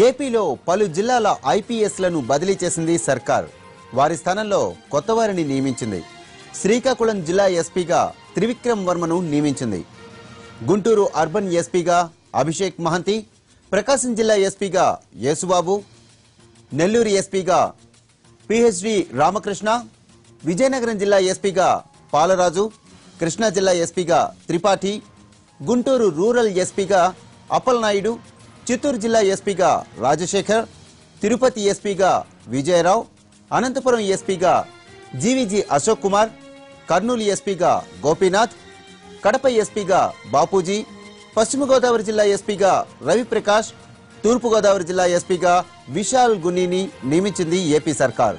ఏపీలో పలు జిల్లాల ఐపీఎస్లను బదిలీ చేసింది సర్కార్. వారి స్థానంలో కొత్తవారిని నియమించింది. శ్రీకాకుళం జిల్లా ఎస్పీగా త్రివిక్రమ్ వర్మను నియమించింది. గుంటూరు అర్బన్ ఎస్పీగా అభిషేక్ మహంతి, ప్రకాశం జిల్లా ఎస్పీగా యేసుబాబు, నెల్లూరు ఎస్పీగా పిహెచ్డి రామకృష్ణ, విజయనగరం జిల్లా ఎస్పీగా పాలరాజు, కృష్ణా జిల్లా ఎస్పీగా త్రిపాఠి, గుంటూరు రూరల్ ఎస్పీగా అప్పలనాయుడు, చిత్తూరు జిల్లా ఎస్పీగా రాజశేఖర్, తిరుపతి ఎస్పీగా విజయరావు, అనంతపురం ఎస్పీగా జీవీజీ అశోక్ కుమార్, కర్నూలు ఎస్పీగా గోపీనాథ్, కడప ఎస్పీగా బాపూజీ, పశ్చిమ గోదావరి జిల్లా ఎస్పీగా రవిప్రకాష్, తూర్పు గోదావరి జిల్లా ఎస్పీగా విశాల్ గున్నీని నియమించింది ఏపీ సర్కార్.